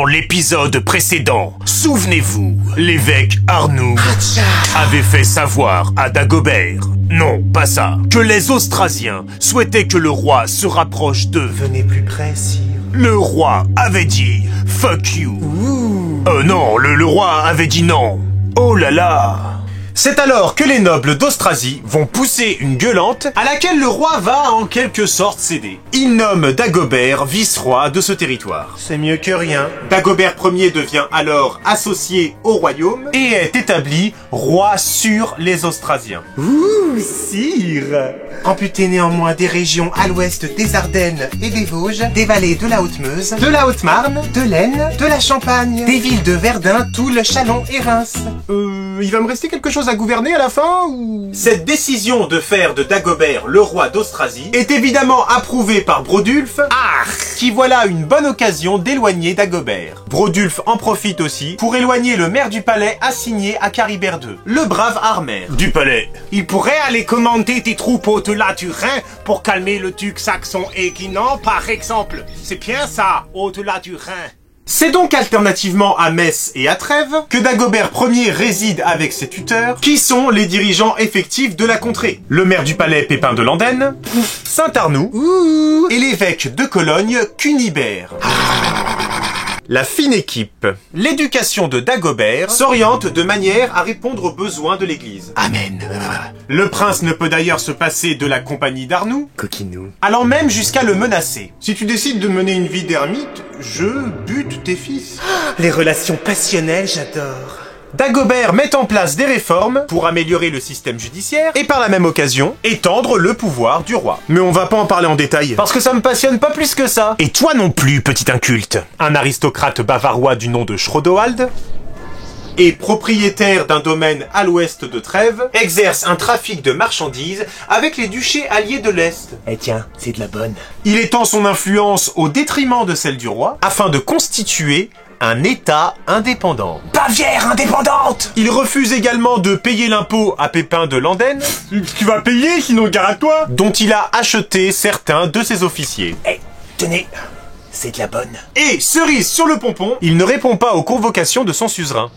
Dans l'épisode précédent, souvenez-vous, l'évêque Arnoux avait fait savoir à Dagobert, non pas ça, que les Austrasiens souhaitaient que le roi se rapproche d'eux. Venez plus près, sire. Le roi avait dit « fuck you ». Non, le roi avait dit non. Oh là là. C'est alors que les nobles d'Austrasie vont pousser une gueulante à laquelle le roi va en quelque sorte céder. Il nomme Dagobert vice-roi de ce territoire. C'est mieux que rien. Dagobert Ier devient alors associé au royaume et est établi roi sur les Austrasiens. Ouh, sire. Amputé néanmoins des régions à l'ouest des Ardennes et des Vosges, des vallées de la Haute-Meuse, de la Haute-Marne, de l'Aisne, de la Champagne, des villes de Verdun, Toul, Châlons et Reims. Il va me rester quelque chose à gouverner à la fin ou... Cette décision de faire de Dagobert le roi d'Austrasie est évidemment approuvée par Brodulf, qui voilà une bonne occasion d'éloigner Dagobert. Brodulf en profite aussi pour éloigner le maire du palais assigné à Caribert II, le brave Armer. Du palais. Il pourrait aller commander des troupes au-delà du Rhin pour calmer le duc saxon Aiguinan par exemple. C'est bien ça, au-delà du Rhin. C'est donc alternativement à Metz et à Trèves que Dagobert Ier réside avec ses tuteurs, qui sont les dirigeants effectifs de la contrée. Le maire du palais Pépin de Landenne, Saint-Arnoux, et l'évêque de Cologne, Cunibert. La fine équipe. L'éducation de Dagobert s'oriente de manière à répondre aux besoins de l'église. Amen. Le prince ne peut d'ailleurs se passer de la compagnie d'Arnoux, Coquinou. allant même jusqu'à le menacer. Si tu décides de mener une vie d'ermite, je bute tes fils. Les relations passionnelles, j'adore. Dagobert met en place des réformes pour améliorer le système judiciaire et par la même occasion, étendre le pouvoir du roi. Mais on va pas en parler en détail, parce que ça me passionne pas plus que ça. Et toi non plus, petit inculte. Un aristocrate bavarois du nom de Schrodoald, et propriétaire d'un domaine à l'ouest de Trèves, exerce un trafic de marchandises avec les duchés alliés de l'Est. Eh tiens, c'est de la bonne. Il étend son influence au détriment de celle du roi, afin de constituer un État indépendant. Bavière indépendante. Il refuse également de payer l'impôt à Pépin de Landenne. Tu vas payer, sinon gare à toi. Dont il a acheté certains de ses officiers. Eh, tenez, c'est de la bonne. Et, cerise sur le pompon, il ne répond pas aux convocations de son suzerain.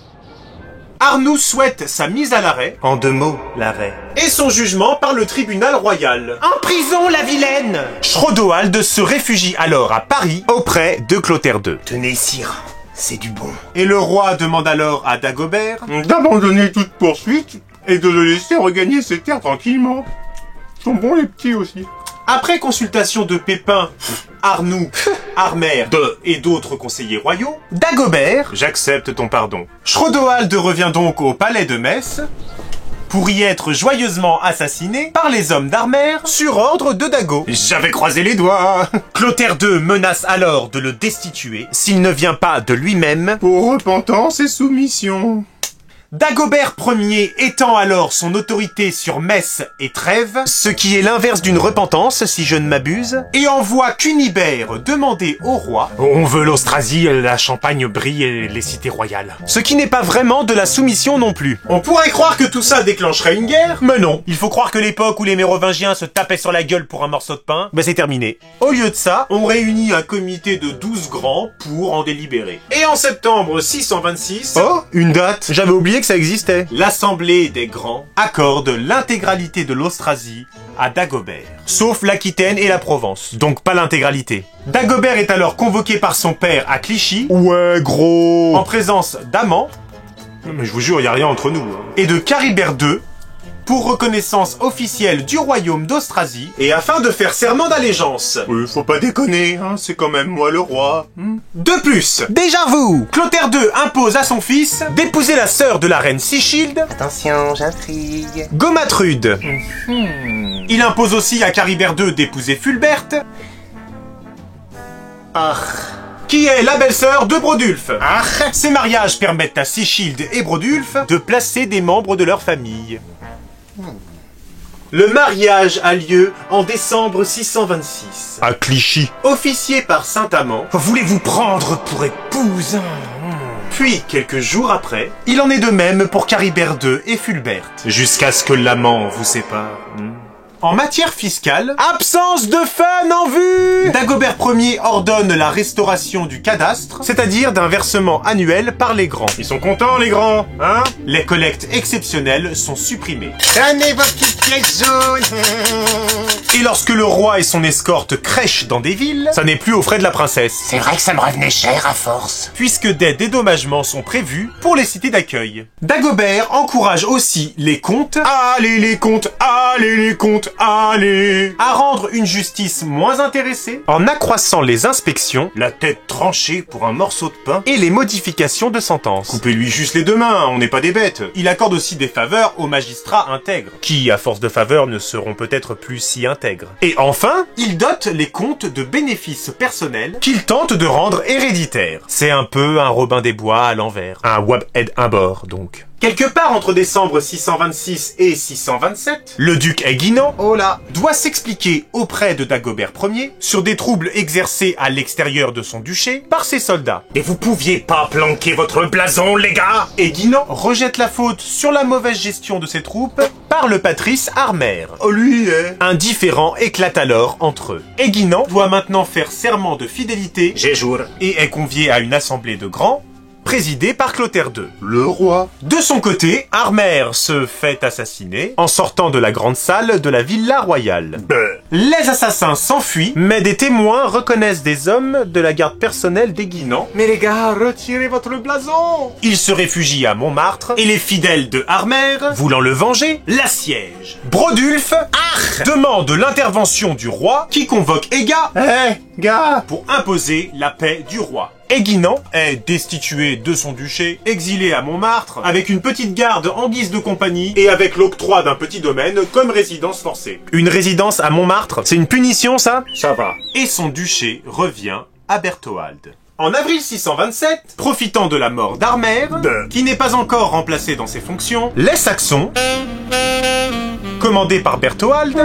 Arnoux souhaite sa mise à l'arrêt, En 2 mots, l'arrêt. et son jugement par le tribunal royal. En prison, la vilaine. Schrodoald se réfugie alors à Paris auprès de Clotaire II. Tenez, sire, c'est du bon. Et le roi demande alors à Dagobert d'abandonner toute poursuite et de le laisser regagner ses terres tranquillement. Ils sont bons les petits aussi. Après consultation de Pépin, Arnoux, Armer et d'autres conseillers royaux, Dagobert, j'accepte ton pardon. Schrodoald revient donc au palais de Metz pour y être joyeusement assassiné par les hommes d'Armer sur ordre de Dago. J'avais croisé les doigts. Clotaire II menace alors de le destituer s'il ne vient pas de lui-même. Pour repentance et soumission. Dagobert Ier étend alors son autorité sur Metz et Trèves, ce qui est l'inverse d'une repentance si je ne m'abuse, et envoie Cunibert demander au roi « On veut l'Austrasie, la Champagne brille et les cités royales ». Ce qui n'est pas vraiment de la soumission non plus. On pourrait croire que tout ça déclencherait une guerre, mais non. Il faut croire que l'époque où les Mérovingiens se tapaient sur la gueule pour un morceau de pain, c'est terminé. Au lieu de ça, on réunit un comité de 12 grands pour en délibérer. Et en septembre 626... Oh, une date. J'avais oublié que ça existait. L'Assemblée des Grands accorde l'intégralité de l'Austrasie à Dagobert, sauf l'Aquitaine et la Provence, donc pas l'intégralité. Dagobert est alors convoqué par son père à Clichy, Ouais, gros. en présence d'Amand, Mais je vous jure, y a rien entre nous. et de Caribert II, pour reconnaissance officielle du royaume d'Austrasie, et afin de faire serment d'allégeance. Faut pas déconner, hein, c'est quand même moi le roi. De plus, déjà vous, Clotaire II impose à son fils d'épouser la sœur de la reine Sichilde, Attention, j'intrigue. Gomatrude. Il impose aussi à Caribert II d'épouser Fulberte, qui est la belle-sœur de Brodulf. Ces mariages permettent à Sichilde et Brodulf de placer des membres de leur famille. Le mariage a lieu en décembre 626. À Clichy. Officié par Saint-Amand, voulez-vous prendre pour épouse? Puis, quelques jours après, il en est de même pour Caribert II et Fulberte. Jusqu'à ce que l'amant vous sépare. En matière fiscale, absence de fun en vue! Dagobert Ier ordonne la restauration du cadastre, c'est-à-dire d'un versement annuel par les grands. Ils sont contents, les grands, hein? Les collectes exceptionnelles sont supprimées. Donnez vos petites pièces jaunes. Et lorsque le roi et son escorte crèchent dans des villes, ça n'est plus aux frais de la princesse. C'est vrai que ça me revenait cher à force. Puisque des dédommagements sont prévus pour les cités d'accueil. Dagobert encourage aussi les comtes, allez les comtes, allez les comtes, allez, à rendre une justice moins intéressée en accroissant les inspections, la tête tranchée pour un morceau de pain et les modifications de sentence. Coupez-lui juste les deux mains, on n'est pas des bêtes. Il accorde aussi des faveurs aux magistrats intègres, qui à force de faveurs ne seront peut-être plus si intègres. Et enfin, il dote les comtes de bénéfices personnels qu'il tente de rendre héréditaires. C'est un peu un Robin des Bois à l'envers. Un Wab-Ed Imbor, donc. Quelque part entre décembre 626 et 627, le duc Aiguinan, oh là, doit s'expliquer auprès de Dagobert Ier sur des troubles exercés à l'extérieur de son duché par ses soldats. Et vous pouviez pas planquer votre blason, les gars? Aiguinan rejette la faute sur la mauvaise gestion de ses troupes par le patrice Armer. Oh lui, Un différend éclate alors entre eux. Aiguinan doit maintenant faire serment de fidélité, J'ai jour. et est convié à une assemblée de grands, présidée par Clotaire II. le roi. De son côté, Armer se fait assassiner en sortant de la grande salle de la villa royale. Les assassins s'enfuient, mais des témoins reconnaissent des hommes de la garde personnelle d'Aiguinan. Mais les gars, retirez votre blason. Ils se réfugient à Montmartre, et les fidèles de Armer, voulant le venger, l'assiègent. Brodulf demande l'intervention du roi, qui convoque Ega Gars. pour imposer la paix du roi. Aiguinan est destitué de son duché, exilé à Montmartre, avec une petite garde en guise de compagnie et avec l'octroi d'un petit domaine comme résidence forcée. Une résidence à Montmartre, c'est une punition ça? Ça va. Et son duché revient à Berthoald. En avril 627, profitant de la mort d'Armer, qui n'est pas encore remplacé dans ses fonctions, les Saxons, commandés par Berthoald,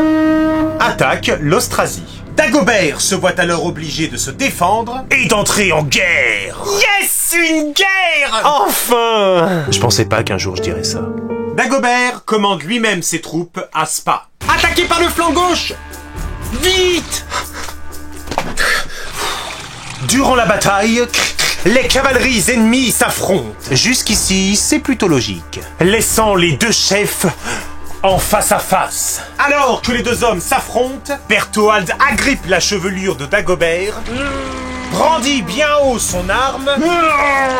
attaquent l'Austrasie. Dagobert se voit alors obligé de se défendre et d'entrer en guerre. Yes, une guerre! Enfin! Je pensais pas qu'un jour je dirais ça. Dagobert commande lui-même ses troupes à Spa. Attaquez par le flanc gauche! Vite! Durant la bataille, les cavaleries ennemies s'affrontent. Jusqu'ici, c'est plutôt logique. Laissant les deux chefs en face à face. Alors que les deux hommes s'affrontent, Berthoald agrippe la chevelure de Dagobert, brandit bien haut son arme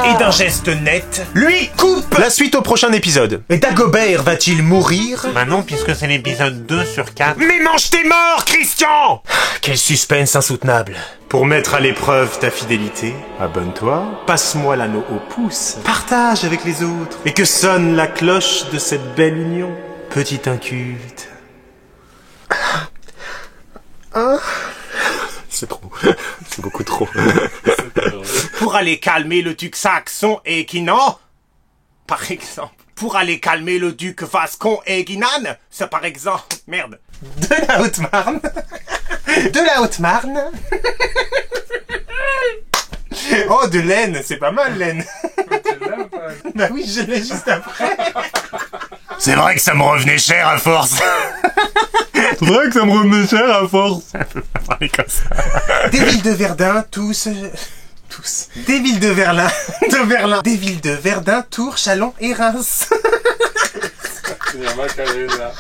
et d'un geste net, lui coupe. La suite au prochain épisode. Et Dagobert va-t-il mourir? Bah non, puisque c'est l'épisode 2 sur 4. Mais mange tes morts, Christian! Quel suspense insoutenable. Pour mettre à l'épreuve ta fidélité, abonne-toi, passe-moi l'anneau au pouce, partage avec les autres, et que sonne la cloche de cette belle union. Petit inculte. C'est trop. C'est beaucoup trop. Pour aller calmer le duc saxon et Aiguinan, par exemple. Pour aller calmer le duc Vascon et Aiguinan, c'est par exemple... Merde. De la Haute-Marne. De la Haute-Marne. Oh, de l'Aisne, c'est pas mal, l'Aisne. Bah oui, je l'ai juste après. C'est vrai que ça me revenait cher à force. C'est vrai que ça me revenait cher à force. Des villes de Verdun, tous. Des villes de Verlin. Des villes de Verdun, Tours, Châlons et Reims. C'est normal qu'elle est là.